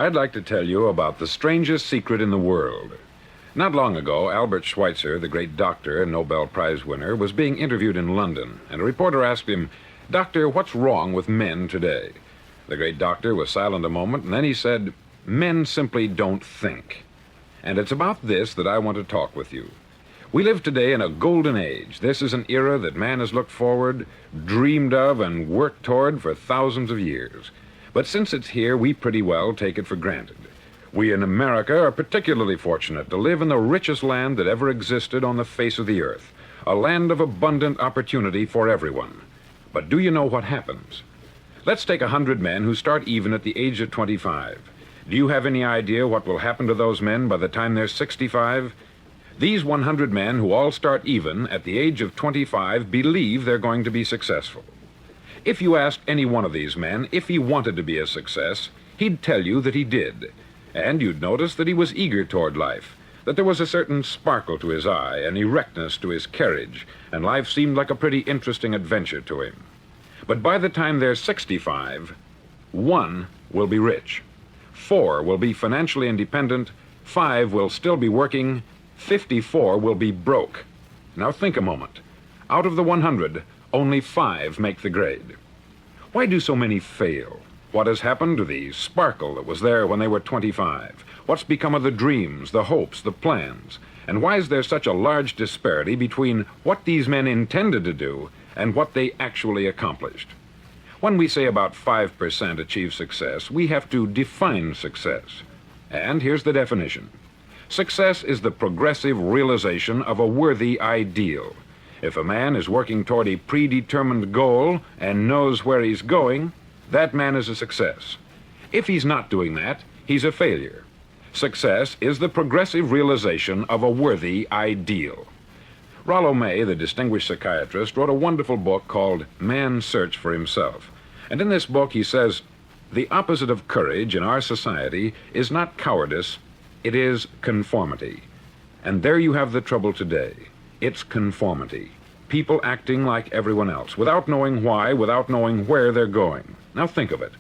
I'd like to tell you about the strangest secret in the world. Not long ago, Albert Schweitzer, the great doctor and Nobel Prize winner, was being interviewed in London, and a reporter asked him, "Doctor, what's wrong with men today?" The great doctor was silent a moment, and then he said, "Men simply don't think." And it's about this that I want to talk with you. We live today in a golden age. This is an era that man has looked forward, dreamed of, and worked toward for thousands of years. But since it's here, we pretty well take it for granted. We in America are particularly fortunate to live in the richest land that ever existed on the face of the earth, a land of abundant opportunity for everyone. But do you know what happens? Let's take 100 men who start even at the age of 25. Do you have any idea what will happen to those men by the time they're 65? These 100 men who all start even at the age of 25 believe they're going to be successful. If you asked any one of these men if he wanted to be a success, he'd tell you that he did. And you'd notice that he was eager toward life, that there was a certain sparkle to his eye, an erectness to his carriage, and life seemed like a pretty interesting adventure to him. But by the time they're 65, 1 will be rich, 4 will be financially independent, 5 will still be working, 54 will be broke. Now think a moment. Out of the 100, only 5 make the grade. Why do so many fail? What has happened to the sparkle that was there when they were 25? What's become of the dreams, the hopes, the plans? And why is there such a large disparity between what these men intended to do and what they actually accomplished? When we say about 5% achieve success, we have to define success. And here's the definition. Success is the progressive realization of a worthy ideal. If a man is working toward a predetermined goal and knows where he's going, that man is a success. If he's not doing that, he's a failure. Success is the progressive realization of a worthy ideal. Rollo May, the distinguished psychiatrist, wrote a wonderful book called Man's Search for Himself. And in this book he says, the opposite of courage in our society is not cowardice, it is conformity. And there you have the trouble today. It's conformity. People acting like everyone else, without knowing why, without knowing where they're going. Now think of it.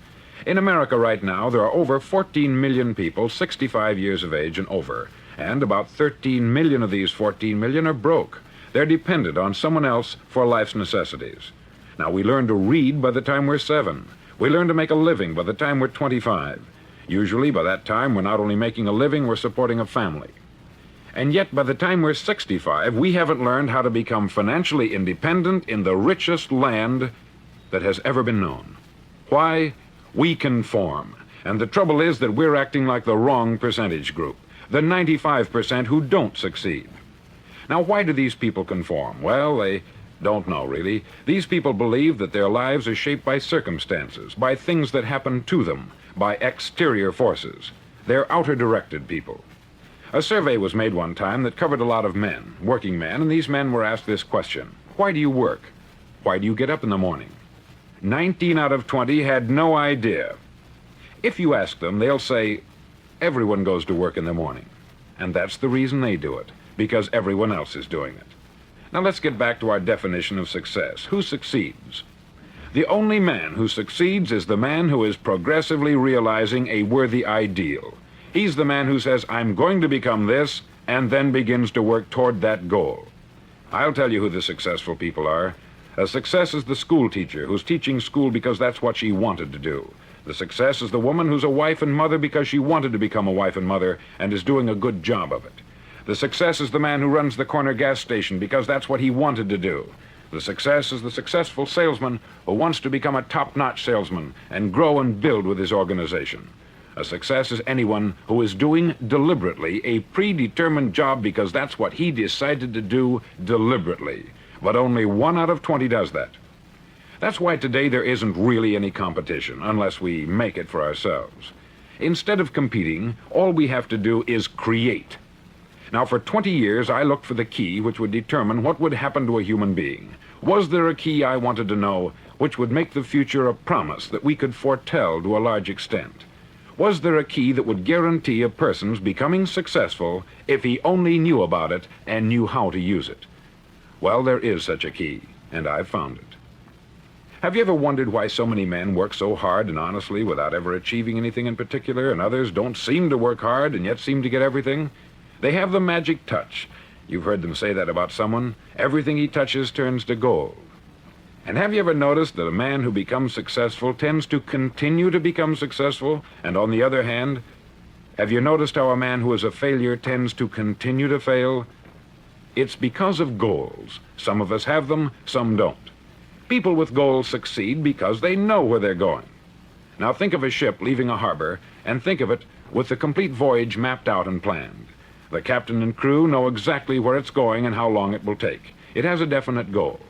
In America right now, there are over 14 million people 65 years of age and over, and about 13 million of these 14 million are broke. They're dependent on someone else for life's necessities. Now, we learn to read by the time we're 7. We learn to make a living by the time we're 25. Usually, by that time, we're not only making a living, we're supporting a family. And yet, by the time we're 65, we haven't learned how to become financially independent in the richest land that has ever been known. Why? We conform. And the trouble is that we're acting like the wrong percentage group, the 95% who don't succeed. Now, why do these people conform? Well, they don't know, really. These people believe that their lives are shaped by circumstances, by things that happen to them, by exterior forces. They're outer-directed people. A survey was made one time that covered a lot of men, working men, and these men were asked this question. Why do you work? Why do you get up in the morning? 19 out of 20 had no idea. If you ask them, they'll say, everyone goes to work in the morning. And that's the reason they do it, because everyone else is doing it. Now let's get back to our definition of success. Who succeeds? The only man who succeeds is the man who is progressively realizing a worthy ideal. He's the man who says, I'm going to become this, and then begins to work toward that goal. I'll tell you who the successful people are. A success is the school teacher who's teaching school because that's what she wanted to do. The success is the woman who's a wife and mother because she wanted to become a wife and mother and is doing a good job of it. The success is the man who runs the corner gas station because that's what he wanted to do. The success is the successful salesman who wants to become a top-notch salesman and grow and build with his organization. A success is anyone who is doing deliberately a predetermined job because that's what he decided to do deliberately. But only 1 out of 20 does that. That's why today there isn't really any competition, unless we make it for ourselves. Instead of competing, all we have to do is create. Now, for 20 years, I looked for the key which would determine what would happen to a human being. Was there a key I wanted to know which would make the future a promise that we could foretell to a large extent? Was there a key that would guarantee a person's becoming successful if he only knew about it and knew how to use it? Well, there is such a key, and I've found it. Have you ever wondered why so many men work so hard and honestly without ever achieving anything in particular, and others don't seem to work hard and yet seem to get everything? They have the magic touch. You've heard them say that about someone. Everything he touches turns to gold. And have you ever noticed that a man who becomes successful tends to continue to become successful? And on the other hand, have you noticed how a man who is a failure tends to continue to fail? It's because of goals. Some of us have them, some don't. People with goals succeed because they know where they're going. Now think of a ship leaving a harbor, and think of it with the complete voyage mapped out and planned. The captain and crew know exactly where it's going and how long it will take. It has a definite goal.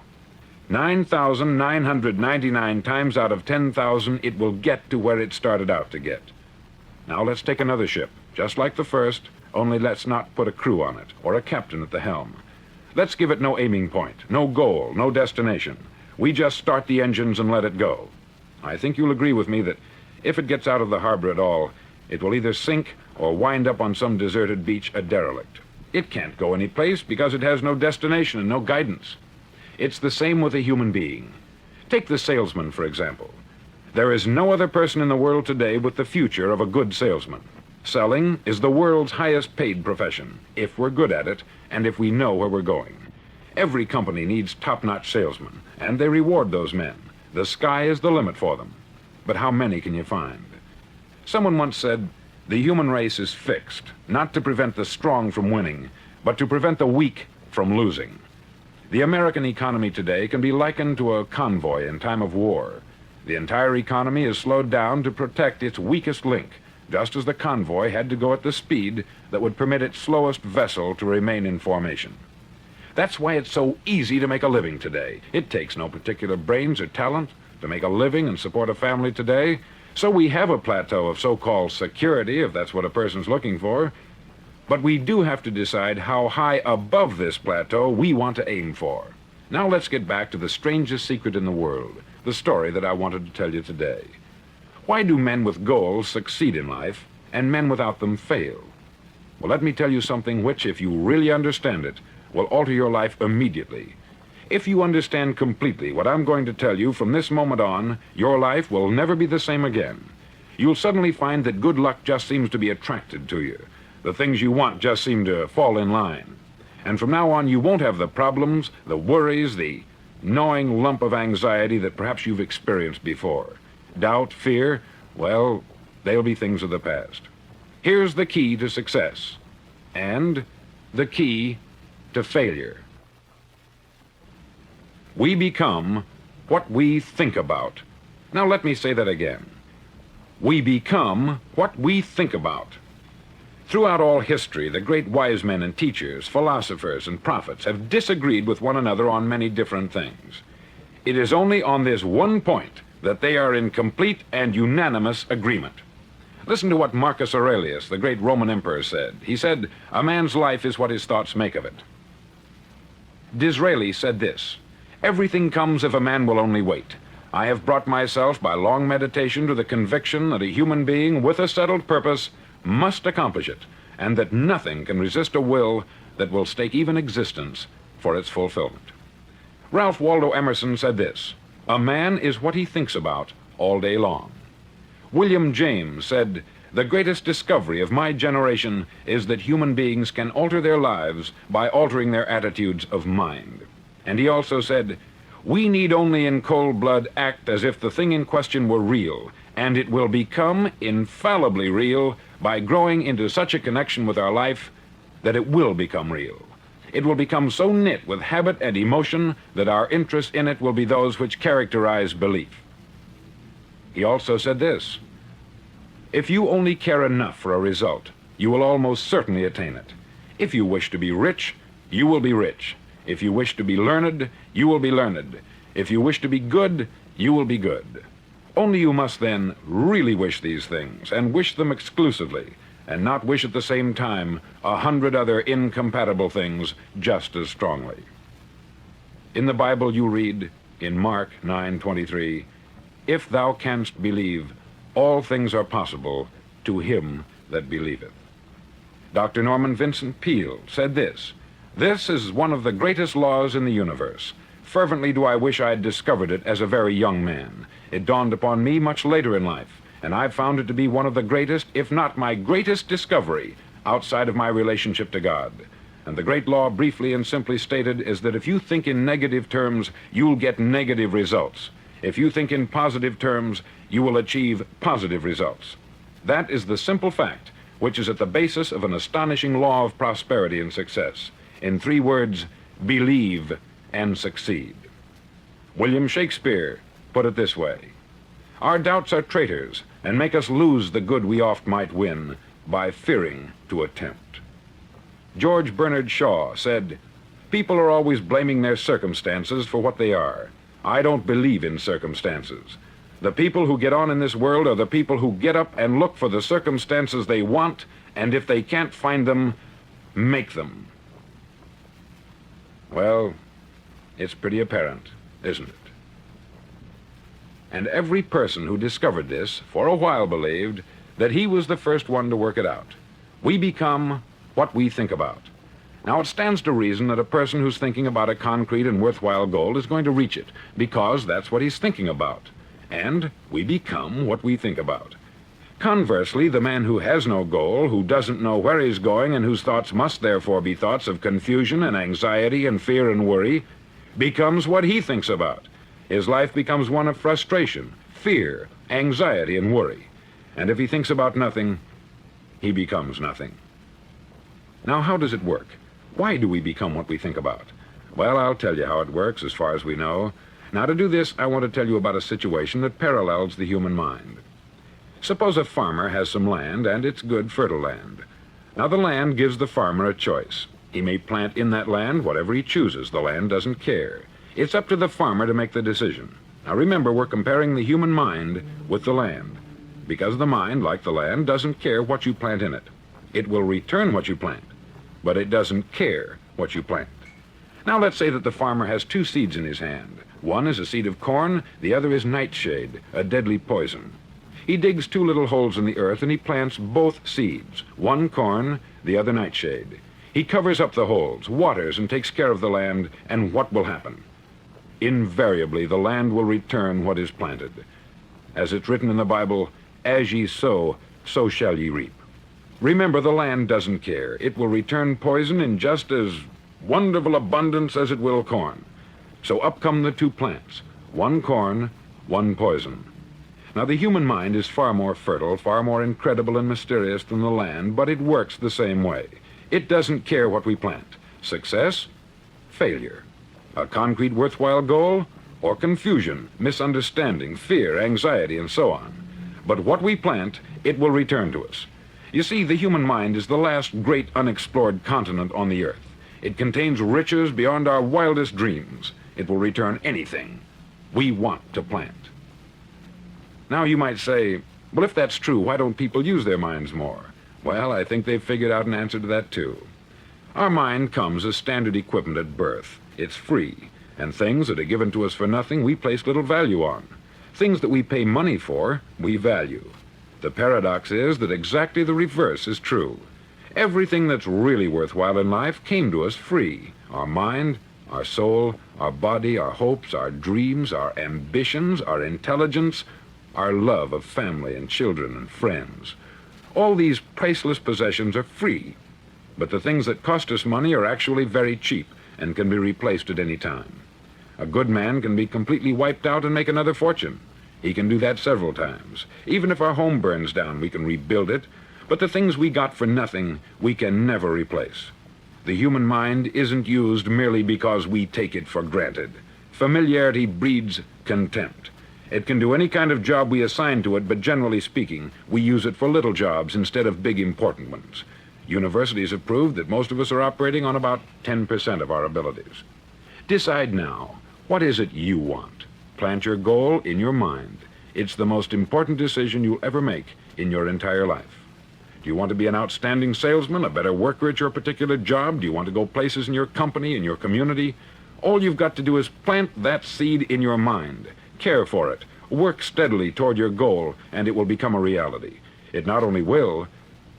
9,999 times out of 10,000, it will get to where it started out to get. Now let's take another ship, just like the first, only let's not put a crew on it, or a captain at the helm. Let's give it no aiming point, no goal, no destination. We just start the engines and let it go. I think you'll agree with me that if it gets out of the harbor at all, it will either sink or wind up on some deserted beach a derelict. It can't go any place because it has no destination and no guidance. It's the same with a human being. Take the salesman, for example. There is no other person in the world today with the future of a good salesman. Selling is the world's highest paid profession, if we're good at it and if we know where we're going. Every company needs top-notch salesmen, and they reward those men. The sky is the limit for them. But how many can you find? Someone once said, the human race is fixed, not to prevent the strong from winning, but to prevent the weak from losing. The American economy today can be likened to a convoy in time of war. The entire economy is slowed down to protect its weakest link, just as the convoy had to go at the speed that would permit its slowest vessel to remain in formation. That's why it's so easy to make a living today. It takes no particular brains or talent to make a living and support a family today. So we have a plateau of so-called security, if that's what a person's looking for. But we do have to decide how high above this plateau we want to aim for. Now let's get back to the strangest secret in the world, the story that I wanted to tell you today. Why do men with goals succeed in life and men without them fail? Well, let me tell you something which, if you really understand it, will alter your life immediately. If you understand completely what I'm going to tell you from this moment on, your life will never be the same again. You'll suddenly find that good luck just seems to be attracted to you. The things you want just seem to fall in line. And from now on, you won't have the problems, the worries, the gnawing lump of anxiety that perhaps you've experienced before. Doubt, fear, well, they'll be things of the past. Here's the key to success, and the key to failure. We become what we think about. Now let me say that again. We become what we think about. Throughout all history, the great wise men and teachers, philosophers and prophets have disagreed with one another on many different things. It is only on this one point that they are in complete and unanimous agreement. Listen to what Marcus Aurelius, the great Roman emperor, said. He said, "A man's life is what his thoughts make of it." Disraeli said this, "Everything comes if a man will only wait. I have brought myself by long meditation to the conviction that a human being with a settled purpose must accomplish it, and that nothing can resist a will that will stake even existence for its fulfillment." Ralph Waldo Emerson said this, "A man is what he thinks about all day long." William James said, "The greatest discovery of my generation is that human beings can alter their lives by altering their attitudes of mind." And he also said, "We need only in cold blood act as if the thing in question were real, and it will become infallibly real by growing into such a connection with our life that it will become real. It will become so knit with habit and emotion that our interest in it will be those which characterize belief." He also said this, "If you only care enough for a result, you will almost certainly attain it. If you wish to be rich, you will be rich. If you wish to be learned, you will be learned. If you wish to be good, you will be good. Only you must then really wish these things, and wish them exclusively, and not wish at the same time 100 other incompatible things just as strongly." In the Bible you read, in Mark 9:23, "If thou canst believe, all things are possible to him that believeth." Dr. Norman Vincent Peale said this, "This is one of the greatest laws in the universe. Fervently do I wish I had discovered it as a very young man. It dawned upon me much later in life, and I've found it to be one of the greatest, if not my greatest discovery, outside of my relationship to God. And the great law, briefly and simply stated, is that if you think in negative terms, you'll get negative results. If you think in positive terms, you will achieve positive results. That is the simple fact, which is at the basis of an astonishing law of prosperity and success. In 3 words, believe and succeed. William Shakespeare put it this way: our doubts are traitors, and make us lose the good we oft might win by fearing to attempt. George Bernard Shaw said, people are always blaming their circumstances for what they are. I don't believe in circumstances. The people who get on in this world are the people who get up and look for the circumstances they want, and if they can't find them, make them. Well, it's pretty apparent, isn't it? And every person who discovered this for a while believed that he was the first one to work it out. We become what we think about. Now, it stands to reason that a person who's thinking about a concrete and worthwhile goal is going to reach it, because that's what he's thinking about. And we become what we think about. Conversely, the man who has no goal, who doesn't know where he's going, and whose thoughts must therefore be thoughts of confusion and anxiety and fear and worry, becomes what he thinks about. His life becomes one of frustration, fear, anxiety, and worry. And if he thinks about nothing, he becomes nothing. Now, how does it work? Why do we become what we think about? Well, I'll tell you how it works as far as we know. Now, to do this, I want to tell you about a situation that parallels the human mind. Suppose a farmer has some land, and it's good, fertile land. Now, the land gives the farmer a choice. He may plant in that land whatever he chooses. The land doesn't care. It's up to the farmer to make the decision. Now, remember, we're comparing the human mind with the land, because the mind, like the land, doesn't care what you plant in it. It will return what you plant, but it doesn't care what you plant. Now, let's say that the farmer has 2 seeds in his hand. One is a seed of corn, the other is nightshade, a deadly poison. He digs 2 little holes in the earth and he plants both seeds, one corn, the other nightshade. He covers up the holes, waters, and takes care of the land, and what will happen? Invariably, the land will return what is planted. As it's written in the Bible, as ye sow, so shall ye reap. Remember, the land doesn't care. It will return poison in just as wonderful abundance as it will corn. So up come the 2 plants, one corn, one poison. Now, the human mind is far more fertile, far more incredible and mysterious than the land, but it works the same way. It doesn't care what we plant. Success, failure. A concrete, worthwhile goal, or confusion, misunderstanding, fear, anxiety, and so on. But what we plant, it will return to us. You see, the human mind is the last great unexplored continent on the earth. It contains riches beyond our wildest dreams. It will return anything we want to plant. Now, you might say, well, if that's true, why don't people use their minds more? Well, I think they've figured out an answer to that, too. Our mind comes as standard equipment at birth. It's free, and things that are given to us for nothing, we place little value on. Things that we pay money for, we value. The paradox is that exactly the reverse is true. Everything that's really worthwhile in life came to us free. Our mind, our soul, our body, our hopes, our dreams, our ambitions, our intelligence, our love of family and children and friends. All these priceless possessions are free, but the things that cost us money are actually very cheap and can be replaced at any time. A good man can be completely wiped out and make another fortune. He can do that several times. Even if our home burns down, we can rebuild it, but the things we got for nothing, we can never replace. The human mind isn't used merely because we take it for granted. Familiarity breeds contempt. It can do any kind of job we assign to it, but generally speaking, we use it for little jobs instead of big important ones. Universities have proved that most of us are operating on about 10% of our abilities. Decide now, what is it you want? Plant your goal in your mind. It's the most important decision you'll ever make in your entire life. Do you want to be an outstanding salesman, a better worker at your particular job? Do you want to go places in your company, in your community? All you've got to do is plant that seed in your mind. Care for it. Work steadily toward your goal, and it will become a reality. It not only will,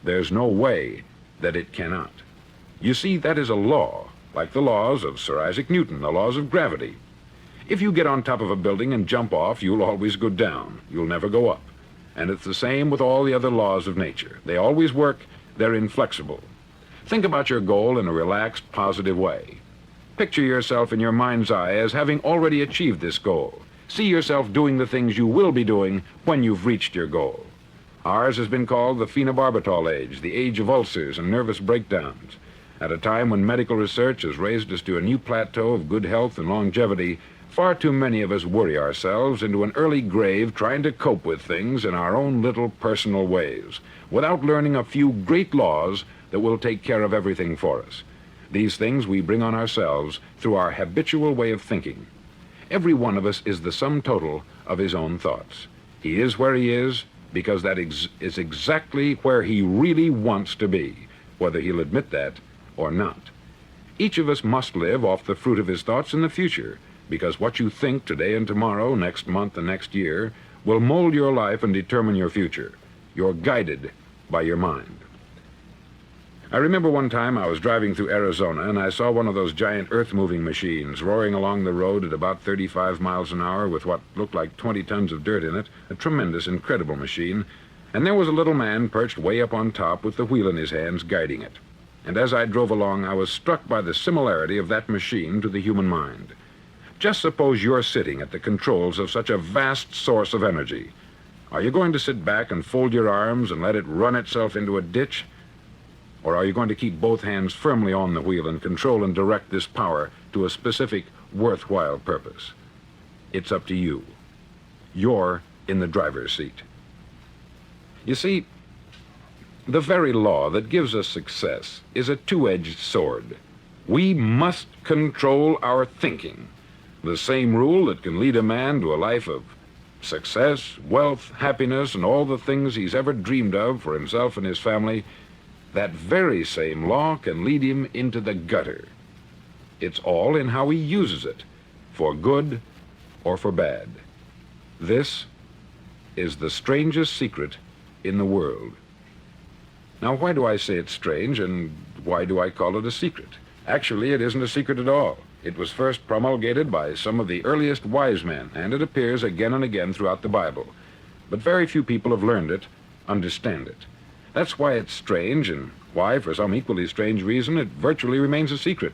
there's no way that it cannot. You see, that is a law, like the laws of Sir Isaac Newton, the laws of gravity. If you get on top of a building and jump off, you'll always go down. You'll never go up. And it's the same with all the other laws of nature. They always work. They're inflexible. Think about your goal in a relaxed, positive way. Picture yourself in your mind's eye as having already achieved this goal. See yourself doing the things you will be doing when you've reached your goal. Ours has been called the phenobarbital age, the age of ulcers and nervous breakdowns. At a time when medical research has raised us to a new plateau of good health and longevity, far too many of us worry ourselves into an early grave trying to cope with things in our own little personal ways, without learning a few great laws that will take care of everything for us. These things we bring on ourselves through our habitual way of thinking. Every one of us is the sum total of his own thoughts. He is where he is because that is exactly where he really wants to be, whether he'll admit that or not. Each of us must live off the fruit of his thoughts in the future, because what you think today and tomorrow, next month and next year, will mold your life and determine your future. You're guided by your mind. I remember one time I was driving through Arizona and I saw one of those giant earth-moving machines roaring along the road at about 35 miles an hour with what looked like 20 tons of dirt in it, a tremendous, incredible machine, and there was a little man perched way up on top with the wheel in his hands guiding it. And as I drove along, I was struck by the similarity of that machine to the human mind. Just suppose you're sitting at the controls of such a vast source of energy. Are you going to sit back and fold your arms and let it run itself into a ditch? Or are you going to keep both hands firmly on the wheel and control and direct this power to a specific, worthwhile purpose? It's up to you. You're in the driver's seat. You see, the very law that gives us success is a two-edged sword. We must control our thinking. The same rule that can lead a man to a life of success, wealth, happiness, and all the things he's ever dreamed of for himself and his family, that very same law can lead him into the gutter. It's all in how he uses it, for good or for bad. This is the strangest secret in the world. Now, why do I say it's strange, and why do I call it a secret? Actually, it isn't a secret at all. It was first promulgated by some of the earliest wise men, and it appears again and again throughout the Bible. But very few people have learned it, understand it. That's why it's strange, and why, for some equally strange reason, it virtually remains a secret.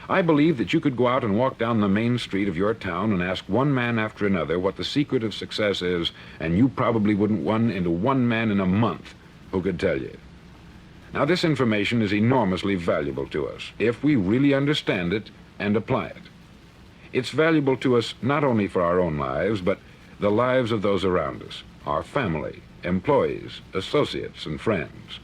I believe that you could go out and walk down the main street of your town and ask one man after another what the secret of success is, and you probably wouldn't run into one man in a month who could tell you. Now, this information is enormously valuable to us, if we really understand it and apply it. It's valuable to us not only for our own lives, but the lives of those around us, our family, employees, associates, and friends.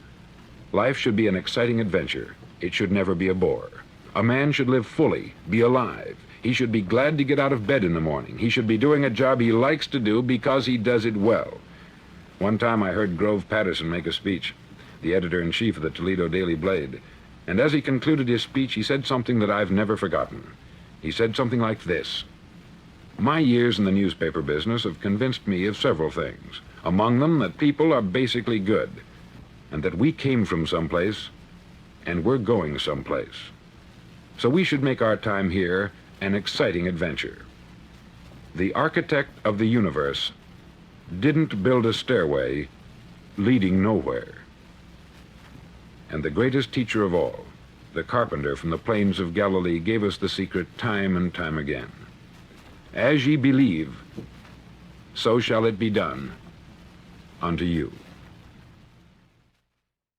Life should be an exciting adventure. It should never be a bore. A man should live fully, be alive. He should be glad to get out of bed in the morning. He should be doing a job he likes to do because he does it well. One time I heard Grove Patterson make a speech, the editor-in-chief of the Toledo Daily Blade, and as he concluded his speech, he said something that I've never forgotten. He said something like this: "My years in the newspaper business have convinced me of several things. Among them, that people are basically good, and that we came from someplace, and we're going someplace. So we should make our time here an exciting adventure. The architect of the universe didn't build a stairway leading nowhere. And the greatest teacher of all, the carpenter from the plains of Galilee, gave us the secret time and time again. As ye believe, so shall it be done unto you."